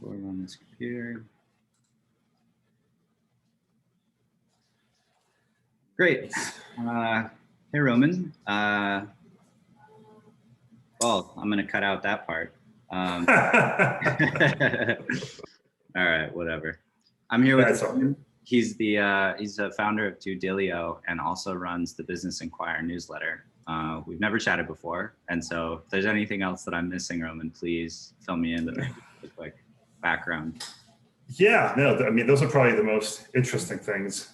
Going on this computer. Great. Hey, Roman. Well, I'm going to cut out that part. All right, whatever. I'm here with him. He's the founder of Due Dilio and also runs the Business Inquirer newsletter. We've never chatted before, and so if there's anything else that I'm missing, Roman, please fill me in with a quick background. Yeah, no, I mean, those are probably the most interesting things.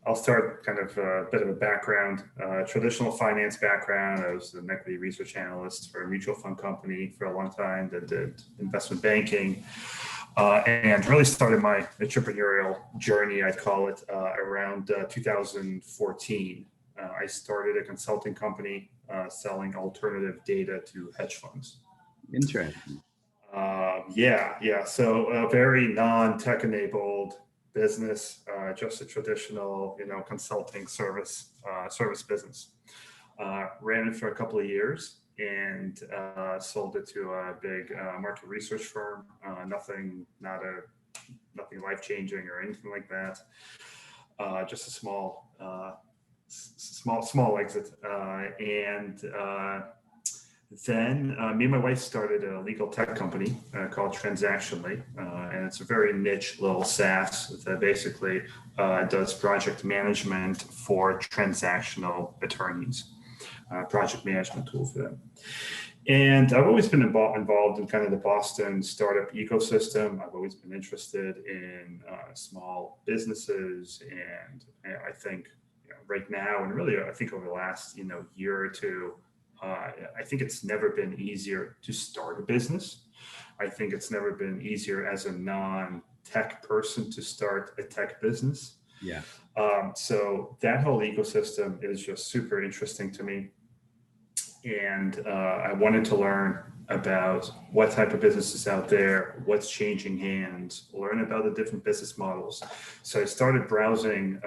I'll start kind of a bit of a background, traditional finance background. I was an equity research analyst for a mutual fund company for a long time that did investment banking, and really started my entrepreneurial journey, I'd call it, around 2014. I started a consulting company selling alternative data to hedge funds. Interesting. Yeah. So a very non-tech enabled business, just a traditional, consulting service business. Ran it for a couple of years and sold it to a big market research firm. Nothing life-changing or anything like that. Just a small exit. Then me and my wife started a legal tech company called Transactionally, and it's a very niche little SaaS that basically does project management for transactional attorneys, project management tool for them. And I've always been involved in kind of the Boston startup ecosystem. I've always been interested in small businesses, and I think right now, and really I think over the last year or two, I think it's never been easier to start a business. I think it's never been easier as a non-tech person to start a tech business. Yeah. So that whole ecosystem is just super interesting to me. And I wanted to learn about what type of businesses out there, what's changing hands, learn about the different business models. So I started browsing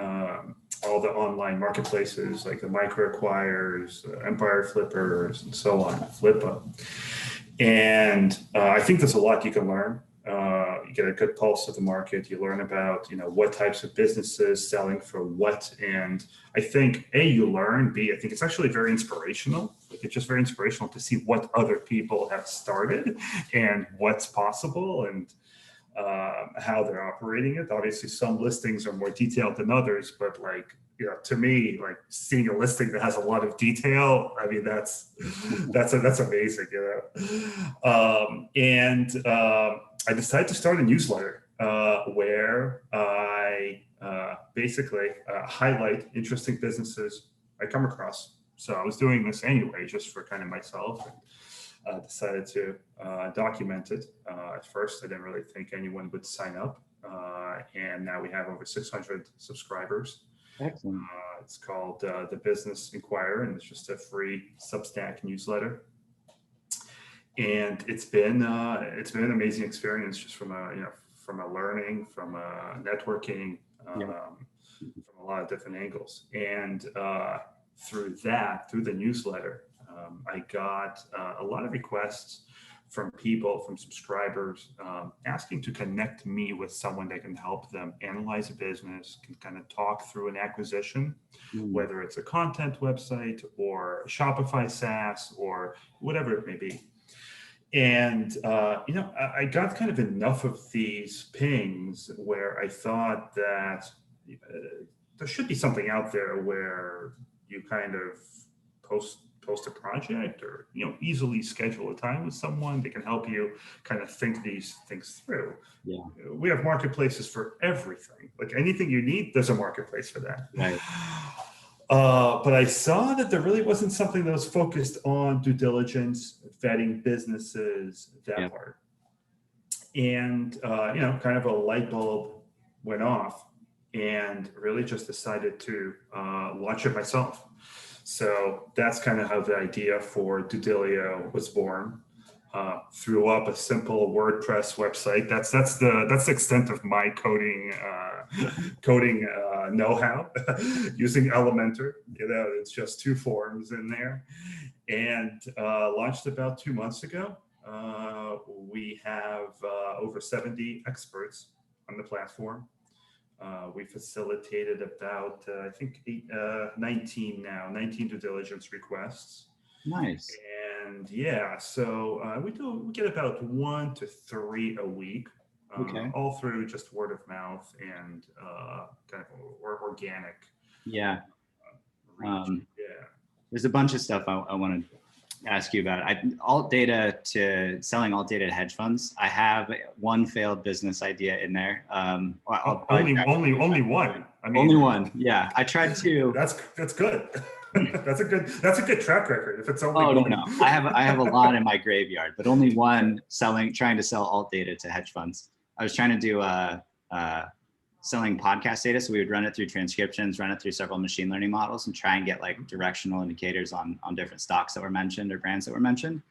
all the online marketplaces like the micro-acquirers, Empire Flippers, and so on, Flippa. And I think there's a lot you can learn. You get a good pulse of the market. You learn about, what types of businesses selling for what. And I think, A, you learn, B, I think it's actually very inspirational. It's just very inspirational to see what other people have started and what's possible and how they're operating it. Obviously, some listings are more detailed than others, but to me, seeing a listing that has a lot of detail, I mean, that's amazing, And I decided to start a newsletter where I basically highlight interesting businesses I come across. So I was doing this anyway, just for kind of myself. And decided to document it. At first, I didn't really think anyone would sign up. And now we have over 600 subscribers. Excellent. It's called the Business Inquirer, and it's just a free Substack newsletter. And it's been an amazing experience, just from a learning, from a networking, from a lot of different angles. And through the newsletter, I got a lot of requests from subscribers, asking to connect me with someone that can help them analyze a business, can kind of talk through an acquisition, whether it's a content website or a Shopify SaaS or whatever it may be. And, I got kind of enough of these pings where I thought that there should be something out there where you kind of post a project or, easily schedule a time with someone that can help you kind of think these things through. Yeah. We have marketplaces for everything. Like anything you need, there's a marketplace for that. Right. But I saw that there really wasn't something that was focused on due diligence, vetting businesses, that part. And, kind of a light bulb went off and really just decided to launch it myself. So that's kind of how the idea for Due Dilio was born. Threw up a simple WordPress website. That's the extent of my coding know-how using Elementor. It's just 2 forms in there, and launched about 2 months ago. We have over 70 experts on the platform. We facilitated about, I think, 19 due diligence requests. Nice. And yeah, so we get about 1 to 3 a week, Okay. all through just word of mouth and kind of organic Yeah. reach. Yeah. There's a bunch of stuff I want to ask you about. Selling alt data to hedge funds. I have one failed business idea in there. Only one. I mean, only one. Yeah, I tried to. That's good. That's a good track record. If it's only one. No. I have a lot in my graveyard, but only one trying to sell alt data to hedge funds. I was trying to do selling podcast data. So we would run it through transcriptions, run it through several machine learning models, and try and get like directional indicators on different stocks that were mentioned or brands that were mentioned.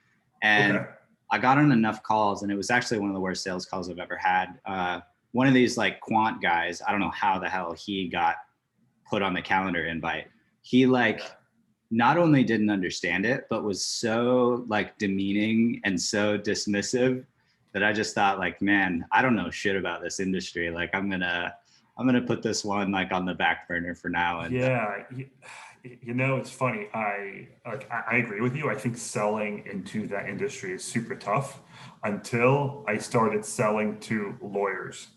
And okay. I got on enough calls, and it was actually one of the worst sales calls I've ever had. One of these like quant guys, I don't know how the hell he got put on the calendar invite. He not only didn't understand it, but was so like demeaning and so dismissive that I just thought like, man, I don't know shit about this industry. Like I'm gonna put this one like on the back burner for now. And yeah, it's funny. I agree with you. I think selling into that industry is super tough until I started selling to lawyers.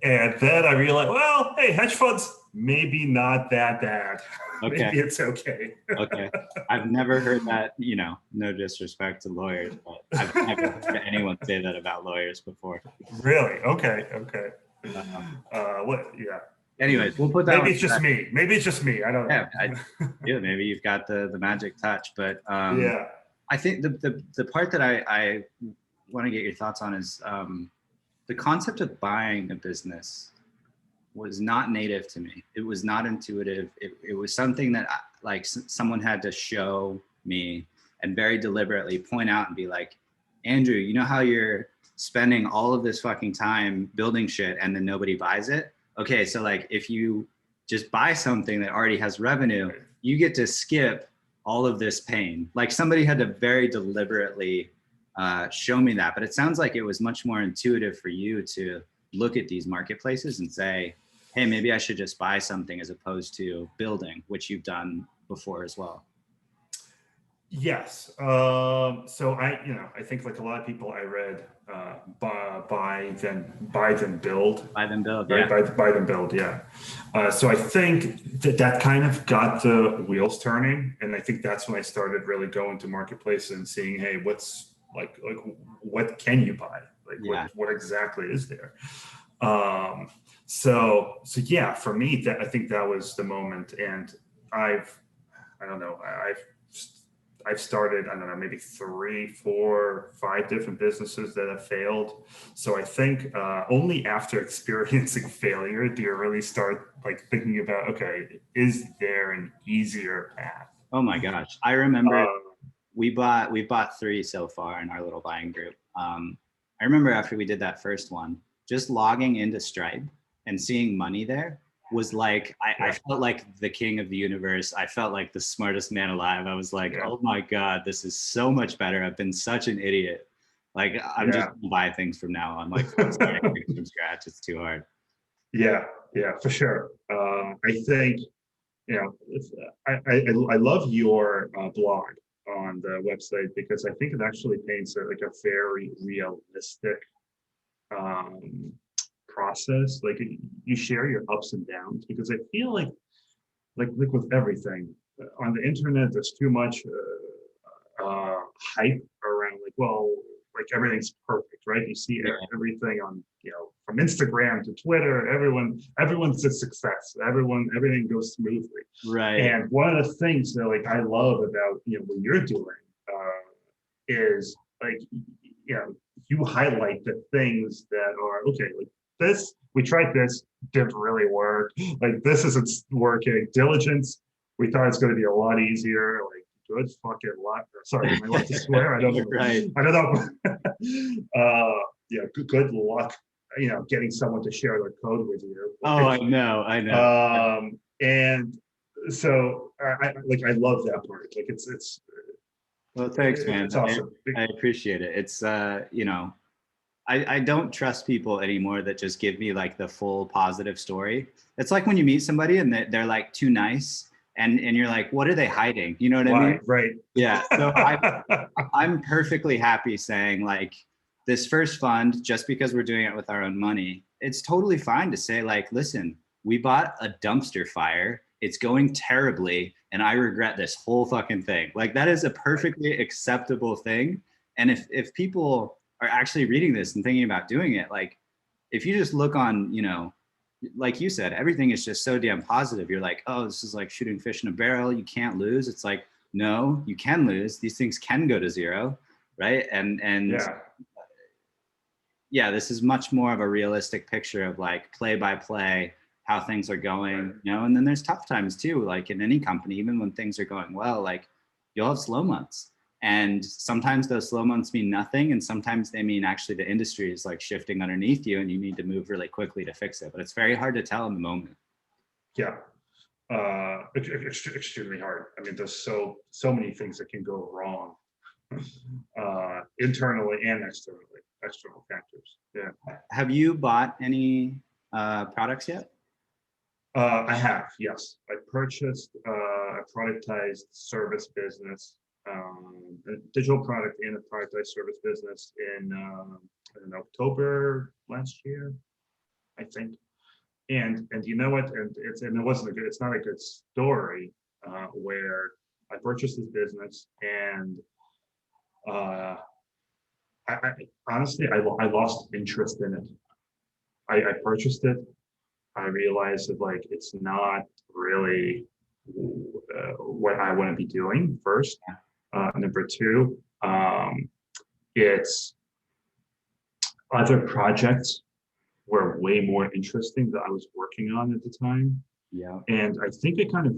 And then I realized, well, hey, hedge funds, maybe not that bad. Okay. Maybe it's okay. Okay. I've never heard that, no disrespect to lawyers, but I've never heard anyone say that about lawyers before. Really? Okay. Yeah. Anyways, we'll put that. Maybe it's just me. Maybe it's just me. I don't know. Yeah, maybe you've got the magic touch, but yeah. I think the part that I want to get your thoughts on is the concept of buying a business was not native to me. It was not intuitive. It was something that someone had to show me and very deliberately point out and be like, Andrew, you know how you're spending all of this fucking time building shit and then nobody buys it? Okay, so like if you just buy something that already has revenue, you get to skip all of this pain. Like somebody had to very deliberately show me that, but it sounds like it was much more intuitive for you to look at these marketplaces and say, hey, maybe I should just buy something as opposed to building, which you've done before as well. Yes. So I think like a lot of people I read, buy then build. Buy then build. Right? Yeah. Buy then build. Yeah. So I think that kind of got the wheels turning. And I think that's when I started really going to marketplaces and seeing, hey, what's like what can you buy? Like what exactly is there? So yeah, for me, I think that was the moment. And I've started, I don't know, maybe 3, 4, 5 different businesses that have failed. So I think only after experiencing failure do you really start like thinking about, okay, is there an easier path? Oh my gosh. I remember we bought 3 so far in our little buying group. I remember after we did that first one, just logging into Stripe and seeing money there was like, I felt like the king of the universe. I felt like the smartest man alive. I was like, oh my God, this is so much better. I've been such an idiot. Like I'm just gonna buy things from now on. Like starting from scratch, it's too hard. Yeah, for sure. I think, I love your blog on the website because I think it actually paints a very realistic process. Like you share your ups and downs because I feel like with everything on the internet, there's too much hype around like everything's perfect, right? You see everything on from Instagram to Twitter, everyone's a success. Everything goes smoothly. Right. And one of the things that I love about what you're doing is you highlight the things that are okay. Like this, we tried this, didn't really work. Like this isn't working. Diligence, we thought it's going to be a lot easier. Like good fucking luck. Sorry, am I allowed to swear? I don't know. Right. I don't know. Good luck. Getting someone to share their code with you. Oh, I know. And so I love that part. Like it's Well, thanks, man. It's awesome. I appreciate it. It's, you know, I don't trust people anymore that just give me like the full positive story. It's like when you meet somebody and they're like too nice and you're like, what are they hiding? You know what I mean? Right. Yeah. So I'm perfectly happy saying like this first fund, just because we're doing it with our own money, it's totally fine to say like, listen, we bought a dumpster fire. It's going terribly. And I regret this whole fucking thing. Like that is a perfectly acceptable thing. And if people are actually reading this and thinking about doing it, like if you just look on, you know, like you said, everything is just so damn positive. You're like, oh, this is like shooting fish in a barrel. You can't lose. It's like, no, you can lose. These things can go to zero, right? And Yeah. yeah, this is much more of a realistic picture of like play by play, how things are going, you know, and then there's tough times too, like in any company, even when things are going well, like you'll have slow months. And sometimes those slow months mean nothing. And sometimes they mean actually the industry is like shifting underneath you and you need to move really quickly to fix it. But it's very hard to tell in the moment. Yeah. Extremely hard. I mean, there's so many things that can go wrong, internally and externally, external factors. Yeah. Have you bought any products yet? I have, yes. I purchased a productized service business, a digital product and a productized service business in October last year, I think. And you know what? And it's not a good story, where I purchased this business and I honestly I lost interest in it. I purchased it. I realized that like it's not really what I want to be doing first. Number two, it's other projects were way more interesting that I was working on at the time. Yeah. And I think it kind of,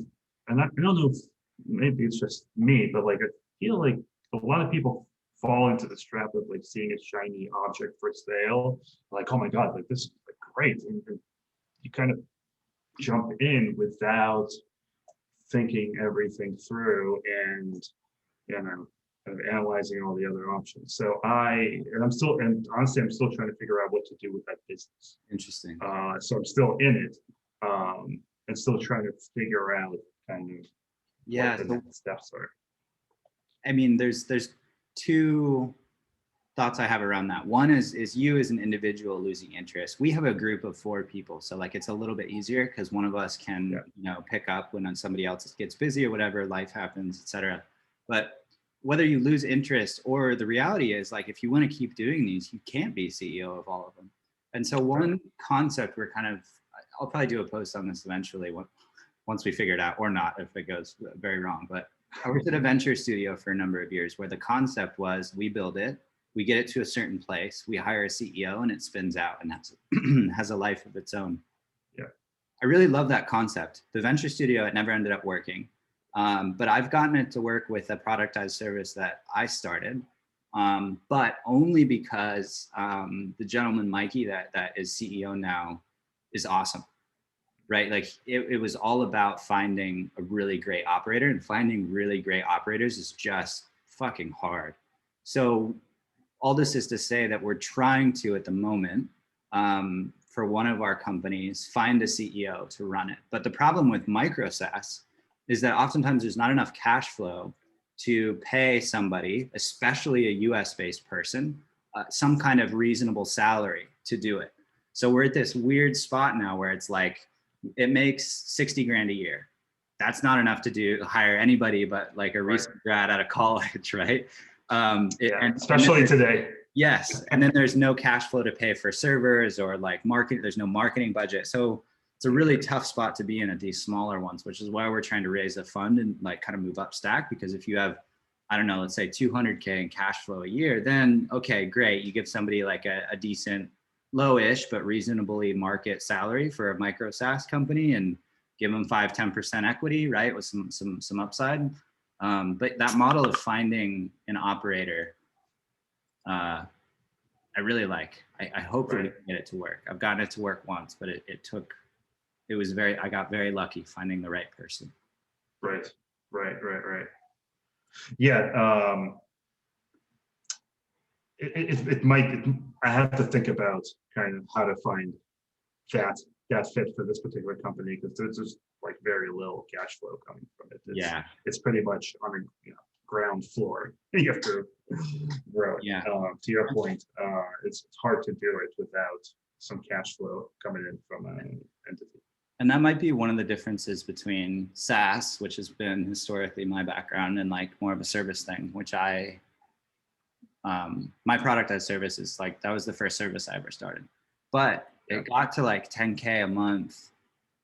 and I don't know if maybe it's just me, but like I feel like a lot of people fall into this trap of like seeing a shiny object for sale, like, oh my God, like this is like great. And you kind of jump in without thinking everything through and, you know, kind of analyzing all the other options. So and honestly, I'm still trying to figure out what to do with that business. Interesting. So I'm still in it, and still trying to figure out kind of Yeah. what the next steps are. I mean, there's two thoughts I have around that. One is you as an individual losing interest. We have a group of 4 people, so like it's a little bit easier because one of us can, you know, pick up when somebody else gets busy or whatever, life happens, etc. But whether you lose interest or the reality is like if you want to keep doing these, you can't be CEO of all of them. And so one concept we're kind of, I'll probably do a post on this eventually once we figure it out, or not if it goes very wrong. But I worked at a venture studio for a number of years where the concept was we build it, we get it to a certain place, we hire a CEO and it spins out and has a life of its own. Yeah. I really love that concept. The venture studio, it never ended up working. But I've gotten it to work with a productized service that I started, but only because the gentleman, Mikey, that is CEO now, is awesome, right? Like it was all about finding a really great operator, and finding really great operators is just fucking hard. So all this is to say that we're trying to, at the moment, for one of our companies, find a CEO to run it. But the problem with micro SaaS is that oftentimes there's not enough cash flow to pay somebody, especially a US-based person, some kind of reasonable salary to do it. So we're at this weird spot now where it's like, it makes 60 grand a year. That's not enough to hire anybody but like a recent grad out of college, right? Especially today. Yes, and then there's no cash flow to pay for servers or like market. There's no marketing budget, so it's a really tough spot to be in at these smaller ones, which is why we're trying to raise a fund and like kind of move up stack. Because if you have, I don't know, let's say 200K in cash flow a year, then okay, great. You give somebody like a decent, low-ish but reasonably market salary for a micro SaaS company and give them 5-10% equity, right, with some upside. But that model of finding an operator, I really like. I hope that we can get it to work. I've gotten it to work once, but I got very lucky finding the right person. Right. Yeah. It might, I have to think about kind of how to find that fit for this particular company, because there's just like very little cash flow coming from it. Yeah. It's pretty much on a ground floor. You have to grow it. Yeah. To your point, it's hard to do it without some cash flow coming in from an entity. And that might be one of the differences between SaaS, which has been historically my background, and like more of a service thing, which my product as service is like, that was the first service I ever started. But it got to like 10K a month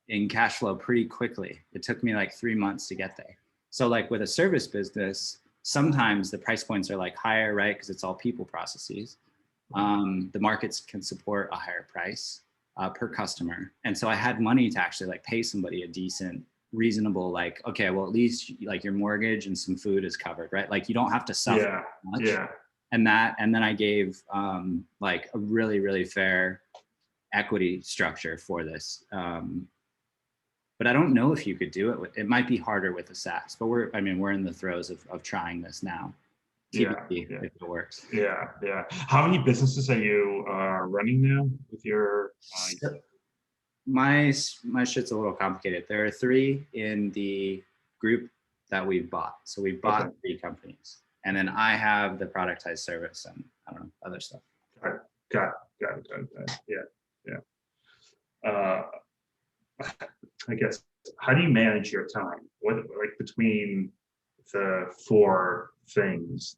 in cash flow pretty quickly. It took me like 3 months to get there. So like with a service business, sometimes the price points are like higher, right? Because it's all people processes. The markets can support a higher price per customer. And so I had money to actually like pay somebody a decent, reasonable, like, okay, well, at least like your mortgage and some food is covered, right? Like you don't have to suffer much. Yeah. And then I gave like a really, really fair equity structure for this. But I don't know if you could do it. It might be harder with a SaaS, but we're in the throes of trying this now. TBD if it works. Yeah. How many businesses are you running now with your? My shit's a little complicated. There are 3 in the group that we've bought. So we've bought 3 companies, and then I have the productized service and I don't know, other stuff. Got it. Yeah. I guess, how do you manage your time? What, like, between the 4 things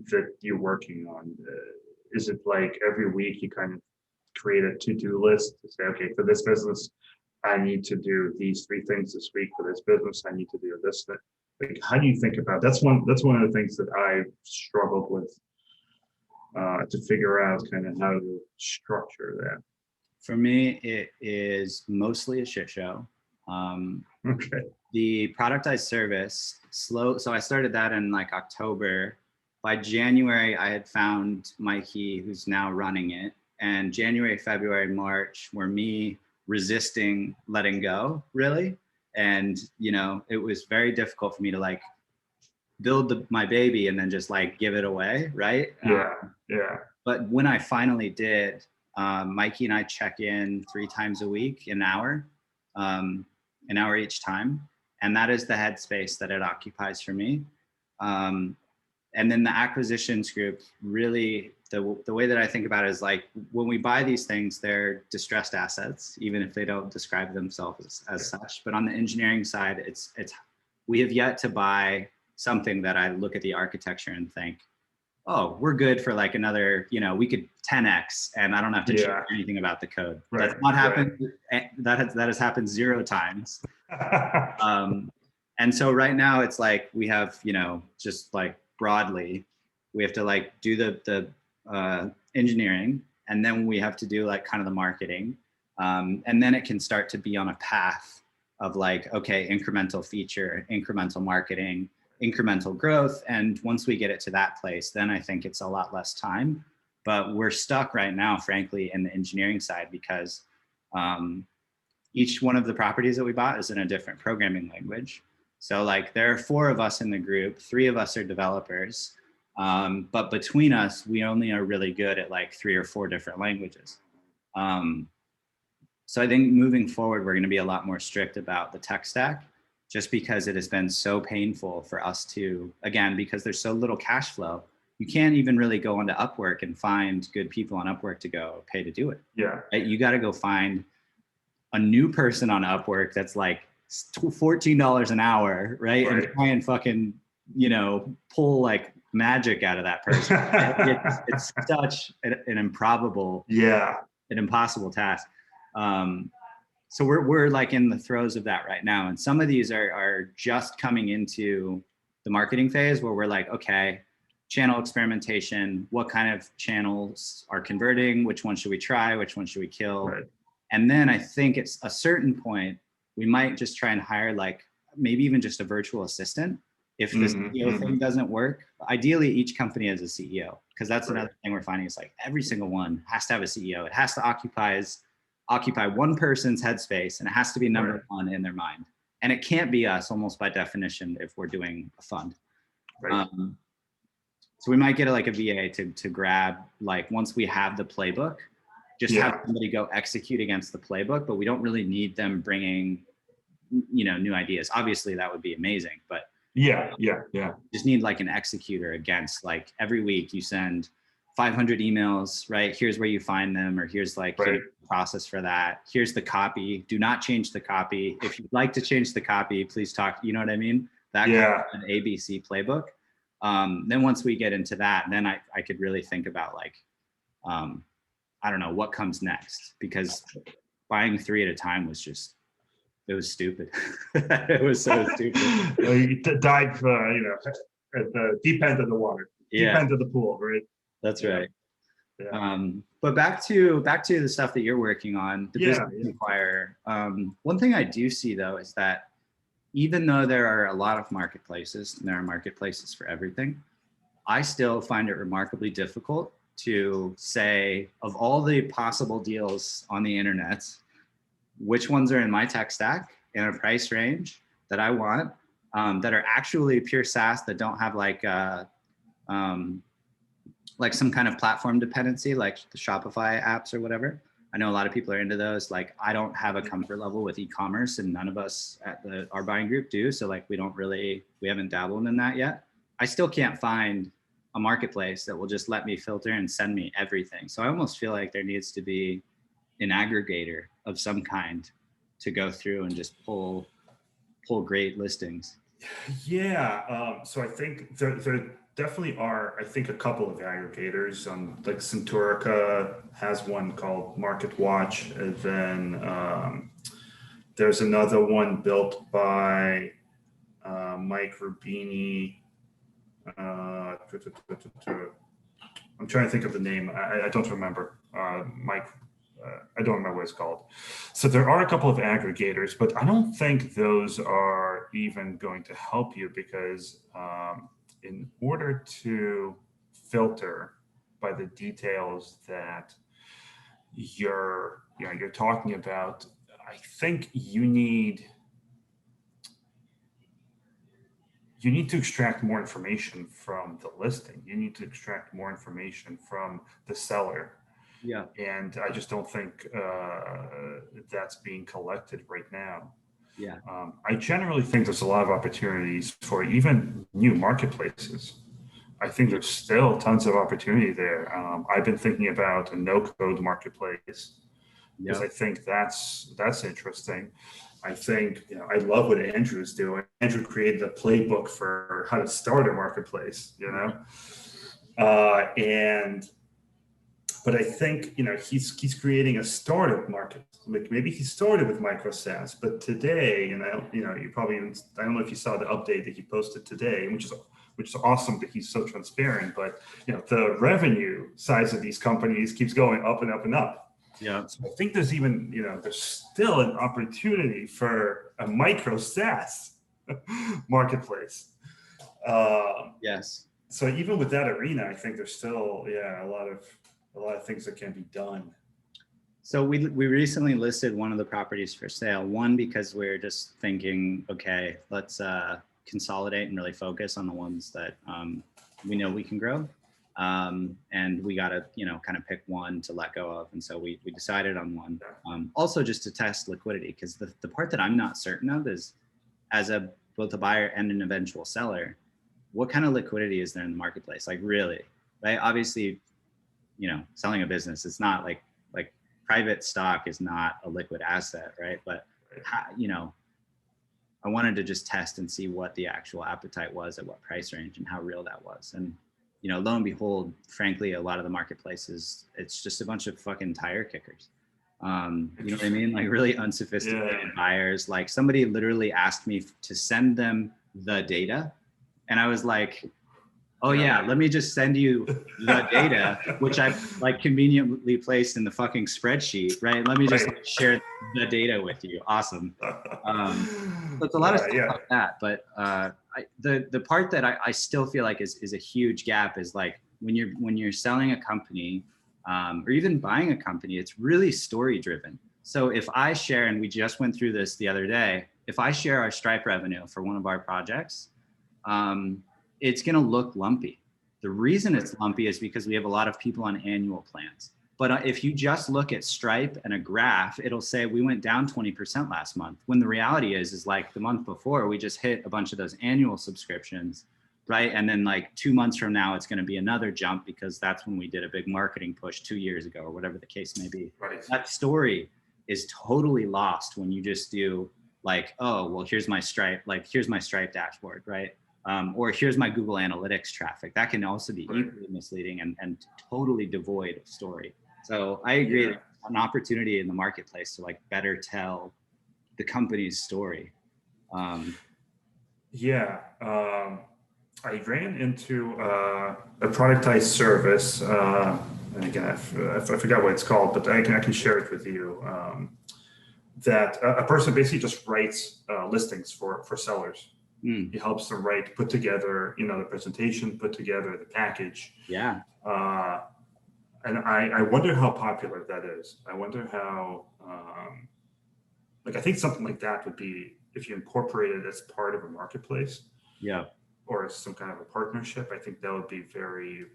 that you're working on? Is it like every week you kind of create a to-do list to say, okay, for this business, I need to do these 3 things this week. For this business, I need to do this. Like, how do you think about that's one of the things that I've struggled with to figure out kind of how to structure that. For me, it is mostly a shit show. Okay. The productized service, slow. So I started that in like October. By January, I had found Mikey, who's now running it. And January, February, March were me resisting letting go, really. And, it was very difficult for me to like build my baby and then just like give it away, right? Yeah. But when I finally did, Mikey and I check in 3 times a week, an hour each time. And that is the headspace that it occupies for me. And then the acquisitions group, really, the way that I think about it is like, when we buy these things, they're distressed assets, even if they don't describe themselves as such. But on the engineering side, we have yet to buy something that I look at the architecture and think, oh, we're good for like another, we could 10x and I don't have to change anything about the code. Right. That's not happened. That has happened 0 times. And so right now it's like, we have, just like broadly, we have to like do the engineering, and then we have to do like kind of the marketing. And then it can start to be on a path of like, okay, incremental feature, incremental marketing, incremental growth. And once we get it to that place, then I think it's a lot less time. But we're stuck right now, frankly, in the engineering side, because each one of the properties that we bought is in a different programming language. So like there are 4 of us in the group, 3 of us are developers. But between us, we only are really good at like 3 or 4 different languages. So I think moving forward, we're going to be a lot more strict about the tech stack, just because it has been so painful for us to, again, because there's so little cash flow, you can't even really go onto Upwork and find good people on Upwork to go pay to do it. Yeah. Right? You got to go find a new person on Upwork that's like $14 an hour, right? And try and fucking, pull like magic out of that person. It's such an improbable, an impossible task. So we're like in the throes of that right now. And some of these are just coming into the marketing phase, where we're like, okay, channel experimentation, what kind of channels are converting? Which one should we try? Which one should we kill? Right. And then I think it's a certain point, we might just try and hire like maybe even just a virtual assistant if the CEO thing doesn't work. Ideally, each company has a CEO, because that's another thing we're finding is like every single one has to have a CEO. It has to occupy one person's headspace, and it has to be number 1 in their mind. And it can't be us, almost by definition, if we're doing a fund. Right. So we might get like a VA to grab, like once we have the playbook, just have somebody go execute against the playbook, but we don't really need them bringing, new ideas. Obviously that would be amazing, but yeah. just need like an executor against, like every week you send 500 emails, right? Here's where you find them, or here's like the process for that. Here's the copy. Do not change the copy. If you'd like to change the copy, please talk. You know what I mean? That kind of an ABC playbook. Then once we get into that, then I could really think about like, I don't know what comes next, because buying 3 at a time was just, it was stupid. It was so stupid. You dive, at the deep end of the water, deep end of the pool, right? That's right. Yeah. But back to the stuff that you're working on, the business inquirer. One thing I do see though is that even though there are a lot of marketplaces, and there are marketplaces for everything, I still find it remarkably difficult to say, of all the possible deals on the internet, which ones are in my tech stack in a price range that I want, that are actually pure SaaS, that don't have like some kind of platform dependency, like the Shopify apps or whatever. I know a lot of people are into those. Like I don't have a comfort level with e-commerce, and none of us at our buying group do. So like we haven't dabbled in that yet. I still can't find a marketplace that will just let me filter and send me everything. So I almost feel like there needs to be an aggregator of some kind to go through and just pull great listings. Yeah. So I think there definitely are, I think, a couple of aggregators. Like Centurica has one called Market Watch, and then there's another one built by Mike Rubini. I'm trying to think of the name. I don't remember. Mike. I don't remember what it's called. So there are a couple of aggregators, but I don't think those are even going to help you, because in order to filter by the details that you're talking about, I think you need to extract more information from the listing. You need to extract more information from the seller. Yeah. And I just don't think that's being collected right now. Yeah. I generally think there's a lot of opportunities for even new marketplaces. I think there's still tons of opportunity there. I've been thinking about a no-code marketplace, because I think that's interesting. I think, I love what Andrew's doing. Andrew created a playbook for how to start a marketplace, But I think, he's creating a startup market. Like maybe he started with micro SaaS, but today, and you probably even, I don't know if you saw the update that he posted today, which is awesome that he's so transparent. But the revenue size of these companies keeps going up and up and up. Yeah. So I think there's even, there's still an opportunity for a micro SaaS marketplace. Yes. So even with that arena, I think there's still, a lot of things that can be done. So we recently listed one of the properties for sale. One, because we're just thinking, okay, let's consolidate and really focus on the ones that we know we can grow. And we got to, kind of pick one to let go of. And so we decided on one. Also just to test liquidity, because the part that I'm not certain of is, as both a buyer and an eventual seller, what kind of liquidity is there in the marketplace? Like really, right? Obviously, selling a business, it's not like private stock is not a liquid asset, right? But, I wanted to just test and see what the actual appetite was at what price range and how real that was. And, lo and behold, frankly, a lot of the marketplaces, it's just a bunch of fucking tire kickers. You know what I mean? Like really unsophisticated buyers. Like somebody literally asked me to send them the data. And I was like, oh yeah, let me just send you the data, which I've like conveniently placed in the fucking spreadsheet, right? Let me just share the data with you. Awesome. So it's a lot of stuff like that. But the part that I still feel like is a huge gap is like when you're selling a company or even buying a company, it's really story driven. So if I share, and we just went through this the other day, if I share our Stripe revenue for one of our projects, it's going to look lumpy. The reason it's lumpy is because we have a lot of people on annual plans. But if you just look at Stripe and a graph, it'll say we went down 20% last month. When the reality is like the month before, we just hit a bunch of those annual subscriptions, right? And then like 2 months from now, it's going to be another jump because that's when we did a big marketing push 2 years ago or whatever the case may be. Right. That story is totally lost when you just do like, oh, well, here's my Stripe dashboard, right? Or here's my Google Analytics traffic. That can also be equally misleading and totally devoid of story. So I agree, there's an opportunity in the marketplace to like better tell the company's story. I ran into a productized service, and again, I forgot what it's called, but I can share it with you. That a person basically just writes listings for sellers. He helps them put together, the presentation, put together the package. Yeah. And I wonder how popular that is. I wonder how, I think something like that would be, if you incorporate it as part of a marketplace. Yeah. Or some kind of a partnership, I think that would be very,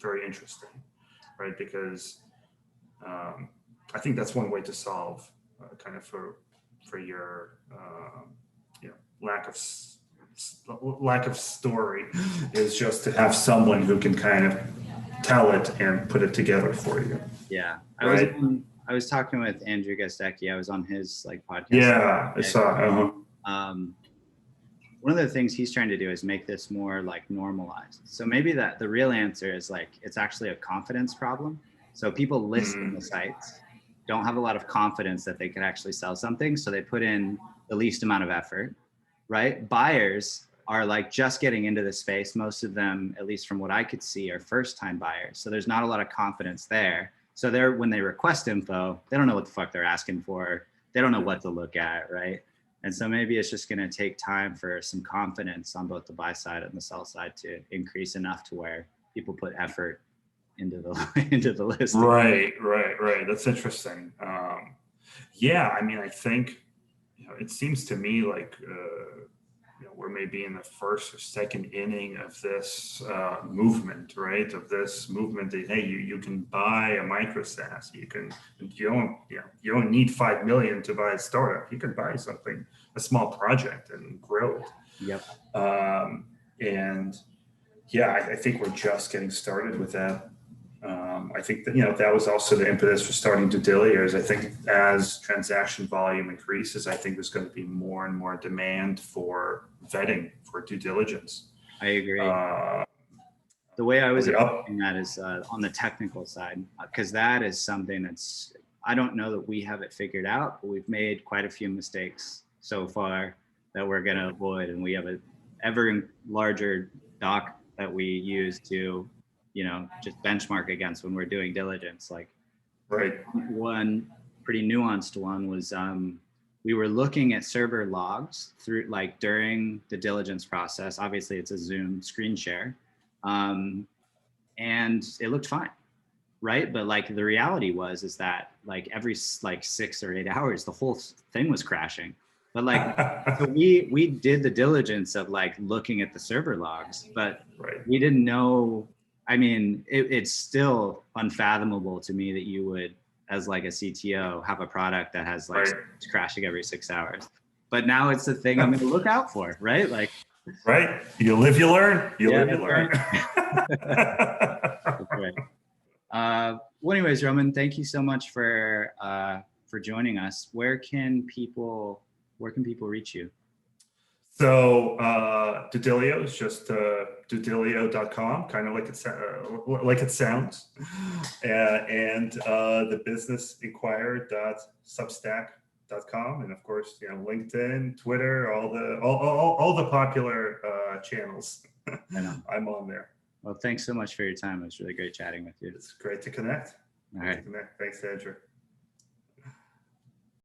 very interesting, right? Because I think that's one way to solve kind of for your lack of story is just to have someone who can kind of tell it and put it together for you. Yeah. Right? I was talking with Andrew Gostecki. I was on his podcast. Yeah, I saw. One of the things he's trying to do is make this more like normalized. So maybe that the real answer is like, it's actually a confidence problem. So people list in the sites, don't have a lot of confidence that they can actually sell something. So they put in the least amount of effort, right? Buyers are like just getting into the space. Most of them, at least from what I could see, are first-time buyers. So there's not a lot of confidence there. So when they request info, they don't know what the fuck they're asking for. They don't know what to look at, right? And so maybe it's just going to take time for some confidence on both the buy side and the sell side to increase enough to where people put effort into the list. Right. That's interesting. I think, it seems to me like, we're maybe in the first or second inning of this movement, right? Of this movement that, hey, you can buy a micro SaaS. You don't need 5 million to buy a startup. You can buy something, a small project, and grow it. Yep. I think we're just getting started with that. I think that, that was also the impetus for starting Due Dilio. Is I think as transaction volume increases, I think there's going to be more and more demand for vetting, for due diligence. I agree. The way I was approaching that is on the technical side, because that is something that's, I don't know that we have it figured out, but we've made quite a few mistakes so far that we're going to avoid. And we have an ever larger doc that we use to, just benchmark against when we're doing diligence. Like, right. One pretty nuanced one was we were looking at server logs through during the diligence process. Obviously, it's a Zoom screen share, and it looked fine, right? But the reality is that every 6 or 8 hours, the whole thing was crashing. But so we did the diligence of looking at the server logs, but we didn't know. I mean, it's still unfathomable to me that you would, as a CTO, have a product that has it's crashing every 6 hours. But now it's the thing I'm going to look out for, right? Right. You live, you learn. You live, you learn. Right. Well, anyways, Roman, thank you so much for joining us. Where can people reach you? So Due Dilio is just duedilio.com, kind of like it sounds, and the businessinquirer.substack.com, and of course, LinkedIn, Twitter, all the popular channels. I'm on there. Well, thanks so much for your time. It was really great chatting with you. It's great to connect. All right. Thanks, Andrew.